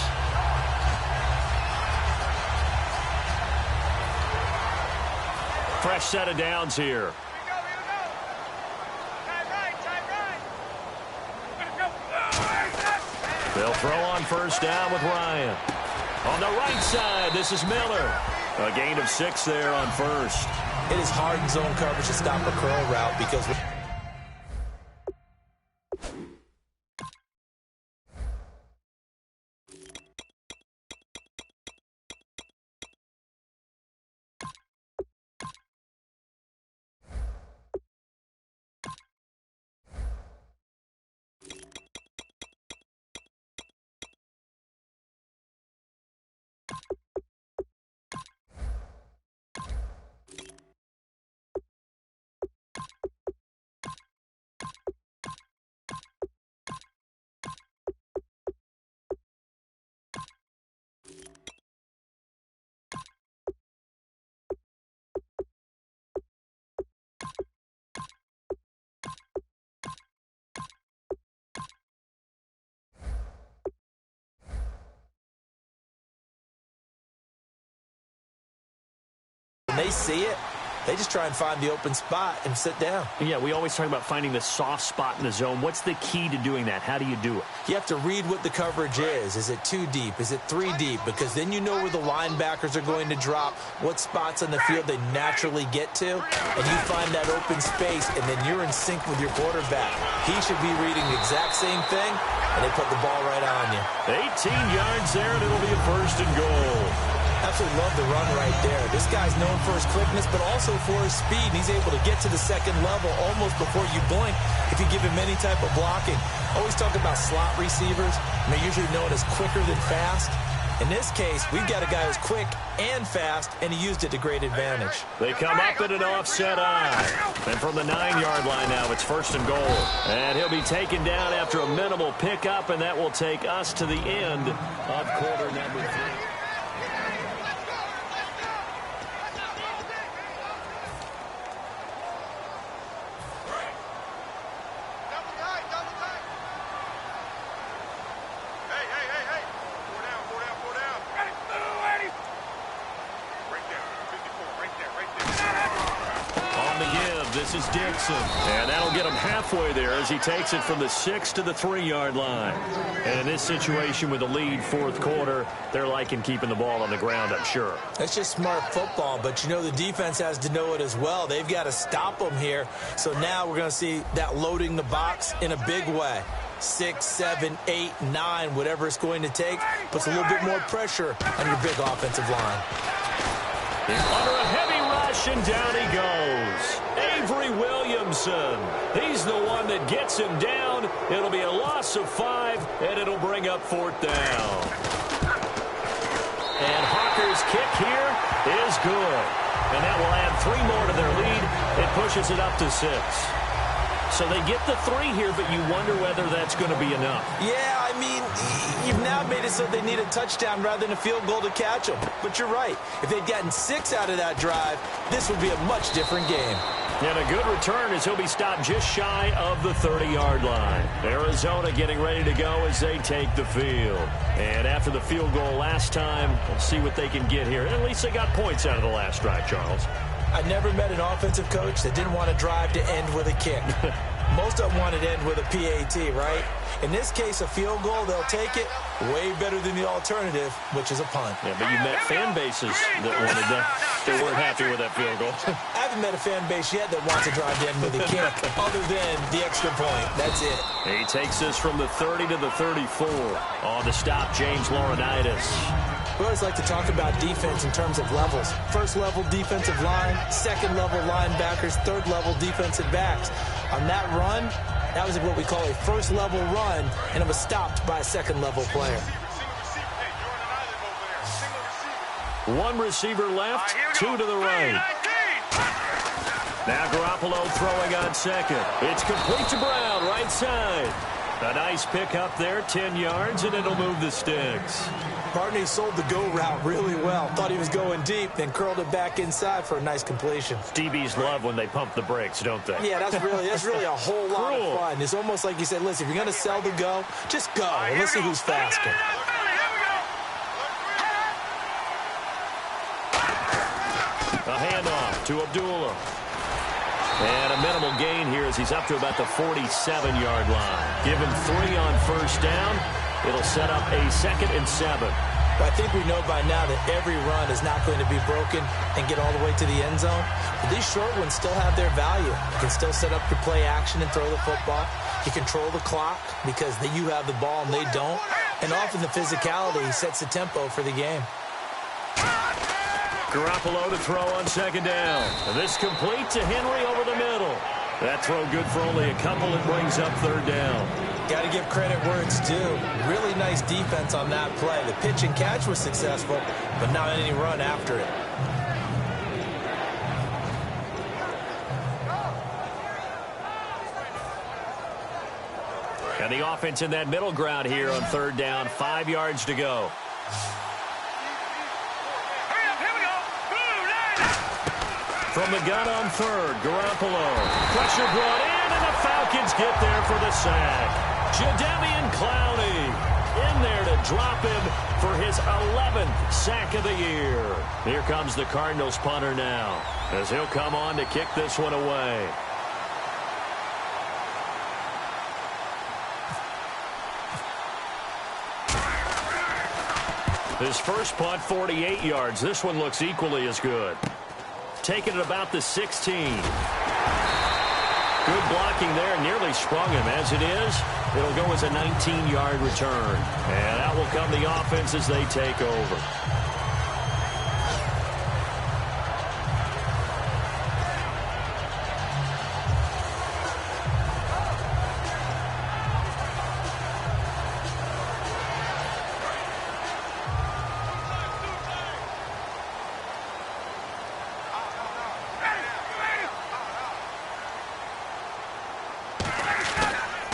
Fresh set of downs here. They'll throw on first down with Ryan. On the right side, this is Miller. A gain of 6 there on first. It is hard in zone coverage to stop a curl route because... When they see it, they just try and find the open spot and sit down. Yeah, we always talk about finding the soft spot in the zone. What's the key to doing that? How do you do it? You have to read what the coverage is. Is it 2 deep? Is it 3 deep? Because then you know where the linebackers are going to drop, what spots on the field they naturally get to, and you find that open space, and then you're in sync with your quarterback. He should be reading the exact same thing, and they put the ball right on you. 18 yards there, and it'll be a 1st and goal. Absolutely love the run right there. This guy's known for his quickness, but also for his speed. And he's able to get to the 2nd level almost before you blink if you give him any type of blocking. Always talk about slot receivers. And they're usually known as quicker than fast. In this case, we've got a guy who's quick and fast, and he used it to great advantage. They come up at an offset eye. And from the 9-yard line now, it's 1st and goal. And he'll be taken down after a minimal pickup, and that will take us to the end of quarter number 3. This is Dixon, and that'll get him halfway there as he takes it from the 6 to the 3-yard line. And in this situation with the lead 4th quarter, they're liking keeping the ball on the ground, I'm sure. That's just smart football, but you know the defense has to know it as well. They've got to stop them here. So now we're going to see that loading the box in a big way. 6, 7, 8, 9, whatever it's going to take, puts a little bit more pressure on your big offensive line. Under a heavy rush, and down he goes. Avery Williamson. He's the one that gets him down. It'll be a loss of 5, and it'll bring up 4th down. And Hawker's kick here is good. And that will add 3 more to their lead. It pushes it up to 6. So they get the 3 here, but you wonder whether that's going to be enough. Yeah, I mean, you've now made it so they need a touchdown rather than a field goal to catch them. But you're right. If they'd gotten 6 out of that drive, this would be a much different game. And a good return as he'll be stopped just shy of the 30-yard line. Arizona getting ready to go as they take the field. And after the field goal last time, we'll see what they can get here. At least they got points out of the last drive, Charles. I never met an offensive coach that didn't want to drive to end with a kick. Most of them wanted to end with a PAT, right? In this case, a field goal, they'll take it way better than the alternative, which is a punt. Yeah, but you met fan bases that wanted that. They weren't happy with that field goal. I haven't met a fan base yet that wants to drive to end with a kick other than the extra point. That's it. He takes this from the 30 to the 34. On the stop, James Laurinaitis. We always like to talk about defense in terms of levels. First level defensive line, second level linebackers, third level defensive backs. On that run, that was what we call a first level run, and it was stopped by a second level player. One receiver left, two to the right. Now Garoppolo throwing on second. It's complete to Brown, right side. A nice pick up there, 10 yards, and it'll move the sticks. Barney sold the go route really well. Thought he was going deep, then curled it back inside for a nice completion. DBs love when they pump the brakes, don't they? Yeah, that's really a whole lot of fun. It's almost like you said, listen, if you're going to sell the go, just go. And let's see who's faster. A handoff to Abdullah. And a minimal gain here as he's up to about the 47-yard line. Give him 3 on first down. It'll set up a 2nd and 7. Well, I think we know by now that every run is not going to be broken and get all the way to the end zone. But these short ones still have their value. You can still set up your play action and throw the football. You control the clock because you have the ball and they don't. And often the physicality sets the tempo for the game. Garoppolo to throw on 2nd down. And this complete to Henry over the middle. That throw good for only a couple. It brings up 3rd down. Got to give credit where it's due. Really nice defense on that play. The pitch and catch was successful, but not any run after it. And the offense in that middle ground here on 3rd down. 5 yards to go. From the gun on 3rd, Garoppolo. Pressure brought in, and the Falcons get there for the sack. Jadeveon Clowney in there to drop him for his 11th sack of the year. Here comes the Cardinals punter now as he'll come on to kick this one away. His first punt, 48 yards. This one looks equally as good. Taking it about the 16. Good blocking there, nearly sprung him. As it is, it'll go as a 19-yard return. And out will come the offense as they take over.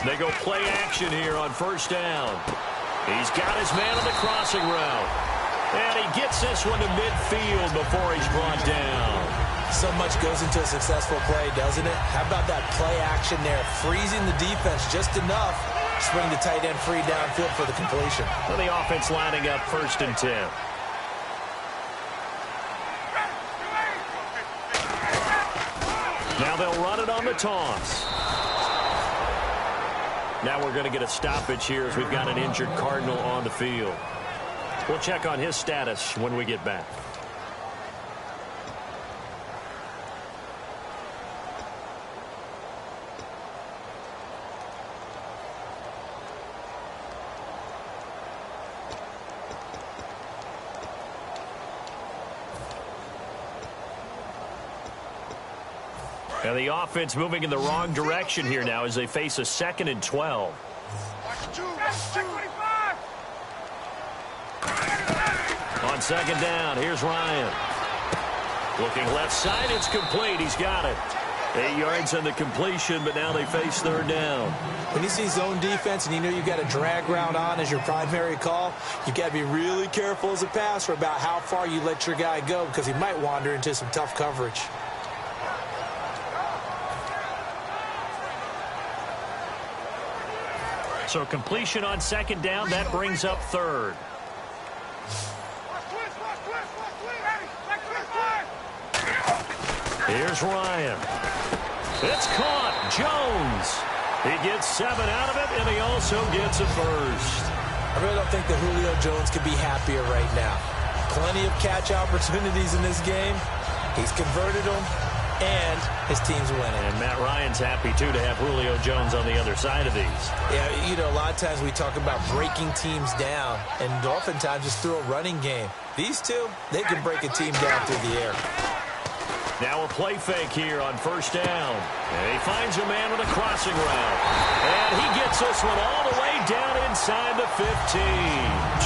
They go play action here on 1st down. He's got his man on the crossing route. And he gets this one to midfield before he's brought down. So much goes into a successful play, doesn't it? How about that play action there? Freezing the defense just enough to bring the tight end free downfield for the completion. Well, the offense lining up 1st and 10. Now they'll run it on the toss. Now we're going to get a stoppage here as we've got an injured Cardinal on the field. We'll check on his status when we get back. And the offense moving in the wrong direction here now as they face a 2nd and 12. On 2nd down, here's Ryan. Looking left side, it's complete. He's got it. 8 yards on the completion, but now they face 3rd down. When you see zone defense and you know you've got a drag route on as your primary call, you've got to be really careful as a passer about how far you let your guy go because he might wander into some tough coverage. So completion on second down, that brings up third. Here's Ryan. It's caught. Jones. He gets 7 out of it, and he also gets a first. I really don't think that Julio Jones could be happier right now. Plenty of catch opportunities in this game. He's converted them, and his team's winning. And Matt Ryan's happy, too, to have Julio Jones on the other side of these. Yeah, you know, a lot of times we talk about breaking teams down, and oftentimes just through a running game. These two, they can break a team down through the air. Now a play fake here on first down. And he finds a man with a crossing route. And he gets this one all the way down inside the 15.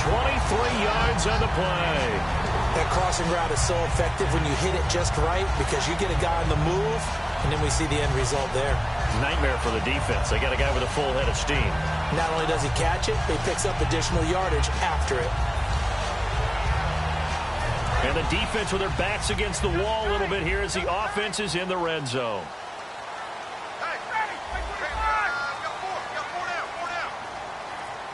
23 yards on the play. That crossing route is so effective when you hit it just right because you get a guy on the move, and then we see the end result there. Nightmare for the defense. They got a guy with a full head of steam. Not only does he catch it, but he picks up additional yardage after it. And the defense with their backs against the wall a little bit here as the offense is in the red zone.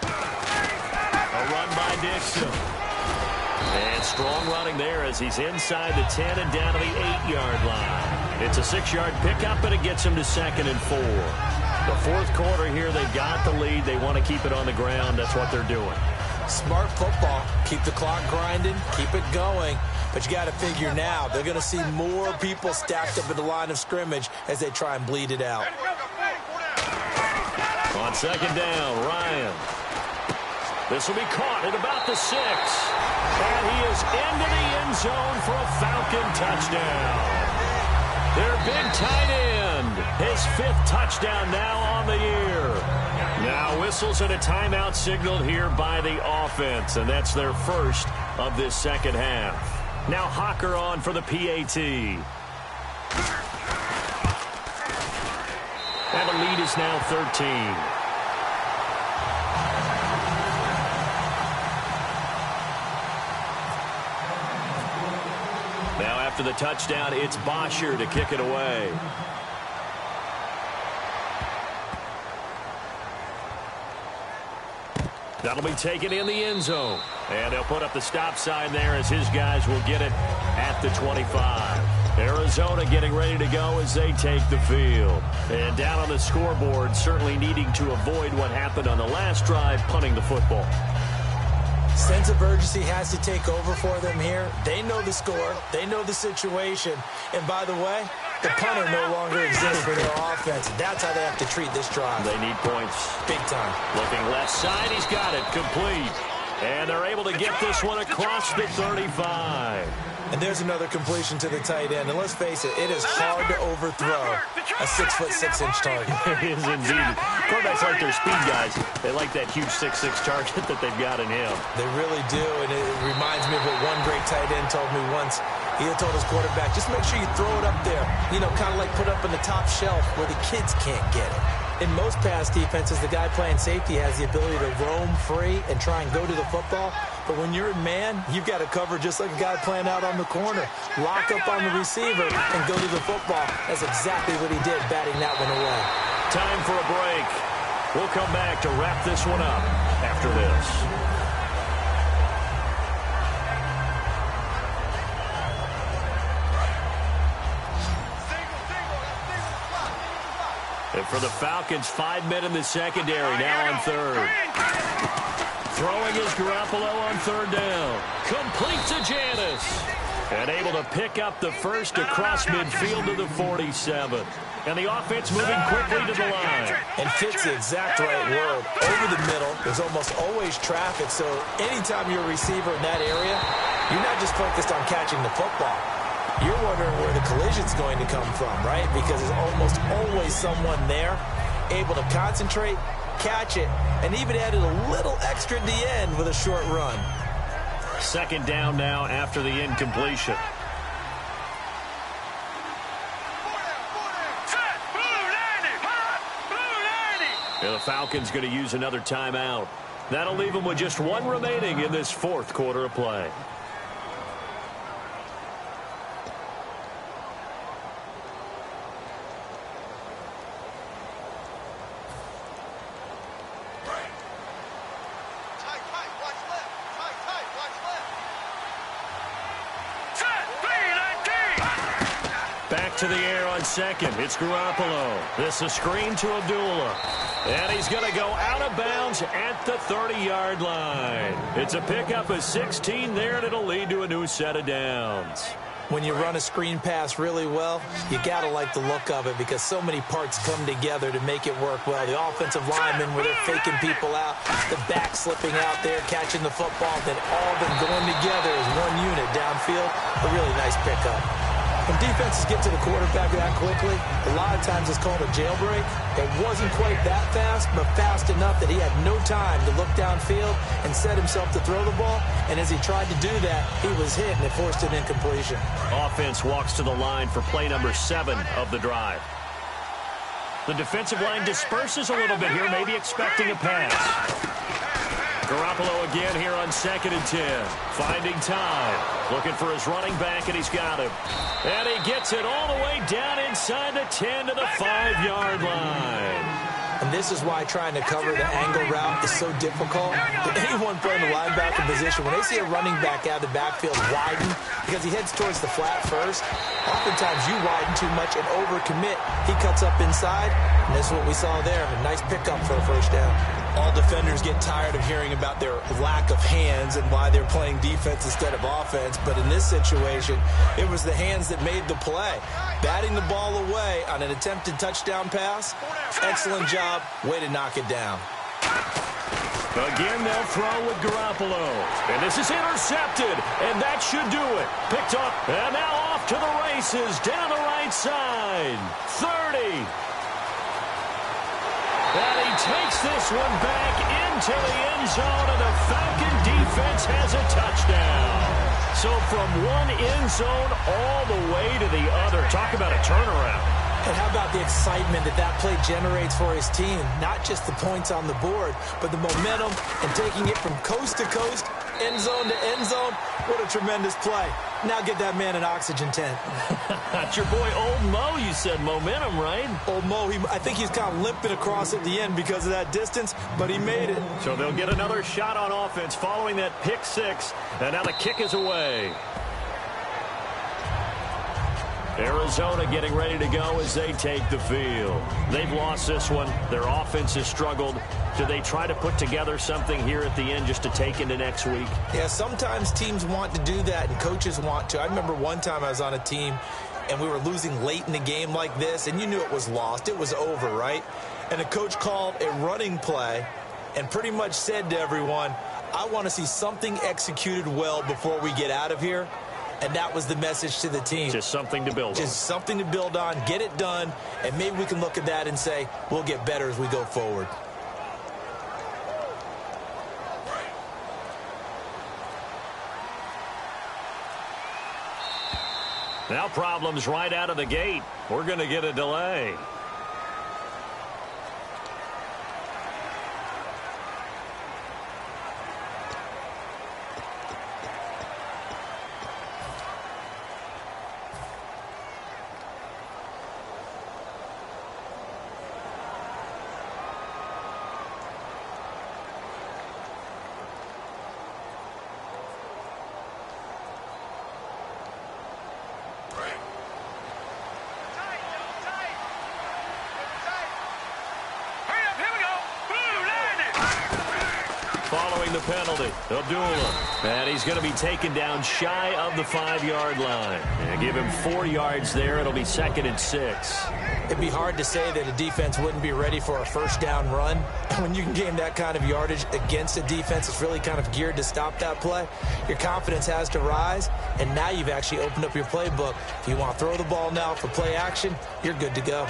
A run by Dixon. And strong running there as he's inside the 10 and down to the 8-yard line. It's a 6-yard pickup, and it gets him to 2nd and 4. The fourth quarter here, they've got the lead. They want to keep it on the ground. That's what they're doing. Smart football. Keep the clock grinding. Keep it going. But you got to figure now, they're going to see more people stacked up at the line of scrimmage as they try and bleed it out. On second down, Ryan. This will be caught at about the 6. And he is into the end zone for a Falcon touchdown. Their big tight end. His 5th touchdown now on the year. Now whistles and a timeout signaled here by the offense, and that's their first of this second half. Now Hawker on for the PAT. And the lead is now 13. Now after the touchdown, it's Bosher to kick it away. That'll be taken in the end zone. And they'll put up the stop sign there as his guys will get it at the 25. Arizona getting ready to go as they take the field. And down on the scoreboard, certainly needing to avoid what happened on the last drive, punting the football. Sense of urgency has to take over for them here. They know the score. They know the situation. And by the way, the punter no longer exists for their offense. That's how they have to treat this drive. They need points. Big time. Looking left side, he's got it. Complete. And they're able to get this one across the 35. And there's another completion to the tight end. And let's face it, it is hard to overthrow a 6'6" target. It is indeed. Quarterbacks like their speed guys. They like that huge 6'6" target that they've got in him. They really do, and it reminds me of what one great tight end told me once. He had told his quarterback, just make sure you throw it up there. You know, kind of like put it up in the top shelf where the kids can't get it. In most pass defenses, the guy playing safety has the ability to roam free and try and go to the football. But when you're in man, you've got to cover just like a guy playing out on the corner. Lock up on the receiver and go to the football. That's exactly what he did, batting that one away. Time for a break. We'll come back to wrap this one up after this. And for the Falcons, 5 men in the secondary, now on third. Throwing is Garoppolo on third down. Complete to Janis. And able to pick up the first across midfield to the 47. And the offense moving quickly to the line. And fits the exact right word. Over the middle, there's almost always traffic. So anytime you're a receiver in that area, you're not just focused on catching the football. You're wondering where the collision's going to come from, right? Because there's almost always someone there able to concentrate, catch it, and even added a little extra at the end with a short run. Second down now after the incompletion. And the Falcons going to use another timeout. That'll leave them with just one remaining in this fourth quarter of play. to the air on second. It's Garoppolo. This is a screen to Abdullah. And he's going to go out of bounds at the 30-yard line. It's a pickup of 16 there, and it'll lead to a new set of downs. When you run a screen pass really well, you got to like the look of it because so many parts come together to make it work well. The offensive linemen where they're faking people out, the back slipping out there, catching the football, then all of them going together as one unit downfield. A really nice pickup. When defenses get to the quarterback that quickly, a lot of times it's called a jailbreak. It wasn't quite that fast, but fast enough that he had no time to look downfield and set himself to throw the ball. And as he tried to do that, he was hit, and it forced an incompletion. Offense walks to the line for play number 7 of the drive. The defensive line disperses a little bit here, maybe expecting a pass. Garoppolo again here on 2nd and 10. Finding time. Looking for his running back, and he's got him. And he gets it all the way down inside the 10 to the 5-yard line. And this is why trying to cover the angle route is so difficult. Anyone playing the linebacker position, when they see a running back out of the backfield widen, because he heads towards the flat first, oftentimes you widen too much and overcommit. He cuts up inside, and this is what we saw there. A nice pickup for a first down. All defenders get tired of hearing about their lack of hands and why they're playing defense instead of offense. But in this situation, it was the hands that made the play. Batting the ball away on an attempted touchdown pass, excellent job. Way to knock it down. Again, they'll throw with Garoppolo. And this is intercepted, and that should do it. Picked up, and now off to the races down the right side. 30. And he takes this one back into the end zone, and the Falcon defense has a touchdown. So from one end zone all the way to the other. Talk about a turnaround. And how about the excitement that that play generates for his team? Not just the points on the board, but the momentum and taking it from coast to coast, end zone to end zone. What a tremendous play. Now get that man an oxygen tent. That's your boy Old Mo, you said. Momentum, right? Old Mo, I think he's kind of limping across at the end because of that distance, but he made it. So they'll get another shot on offense following that pick 6, and now the kick is away. Arizona getting ready to go as they take the field. They've lost this one. Their offense has struggled. Do they try to put together something here at the end just to take into next week? Yeah, sometimes teams want to do that and coaches want to. I remember one time I was on a team and we were losing late in the game like this, and you knew it was lost. It was over, right? And the coach called a running play and pretty much said to everyone, I want to see something executed well before we get out of here. And that was the message to the team. Just something to build on. Just something to build on, get it done, and maybe we can look at that and say, we'll get better as we go forward. Now problems right out of the gate. We're going to get a delay. Following the penalty, Abdullah. And he's going to be taken down shy of the 5-yard line. And give him 4 yards there. It'll be 2nd and 6. It'd be hard to say that a defense wouldn't be ready for a first down run. When you can gain that kind of yardage against a defense that's really kind of geared to stop that play, your confidence has to rise, and now you've actually opened up your playbook. If you want to throw the ball now for play action, you're good to go.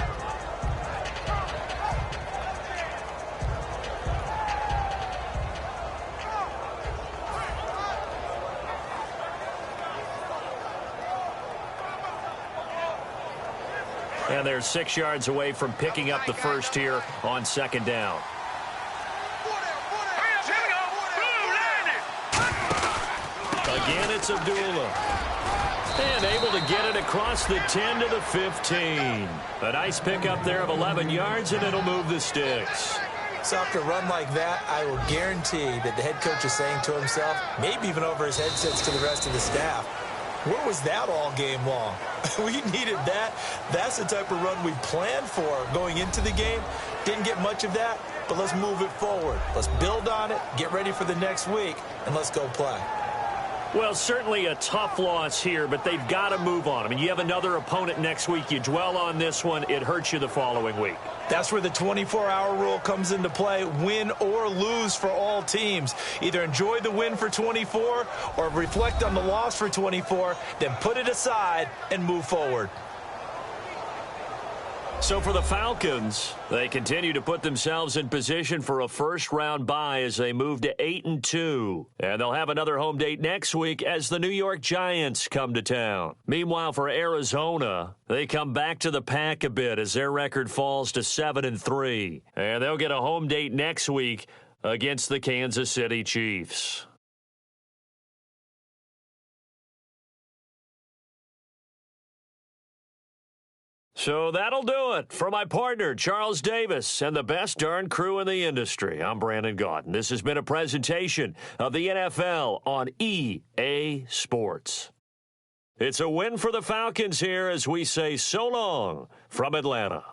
And they're 6 yards away from picking up the first here on 2nd down. Again, it's Abdullah. And able to get it across the 10 to the 15. A nice pickup there of 11 yards, and it'll move the sticks. So after a run like that, I will guarantee that the head coach is saying to himself, maybe even over his headsets to the rest of the staff, Where was that all game long? We needed that. That's the type of run we planned for going into the game. Didn't get much of that, but let's move it forward. Let's build on it, get ready for the next week, and let's go play. Well, certainly a tough loss here, but they've got to move on. I mean, you have another opponent next week. You dwell on this one, it hurts you the following week. That's where the 24-hour rule comes into play, win or lose for all teams. Either enjoy the win for 24 or reflect on the loss for 24, then put it aside and move forward. So for the Falcons, they continue to put themselves in position for a first-round bye as they move to 8-2. And they'll have another home date next week as the New York Giants come to town. Meanwhile, for Arizona, they come back to the pack a bit as their record falls to 7-3. And they'll get a home date next week against the Kansas City Chiefs. So that'll do it. For my partner, Charles Davis, and the best darn crew in the industry, I'm Brandon Gaudin. This has been a presentation of the NFL on EA Sports. It's a win for the Falcons here as we say so long from Atlanta.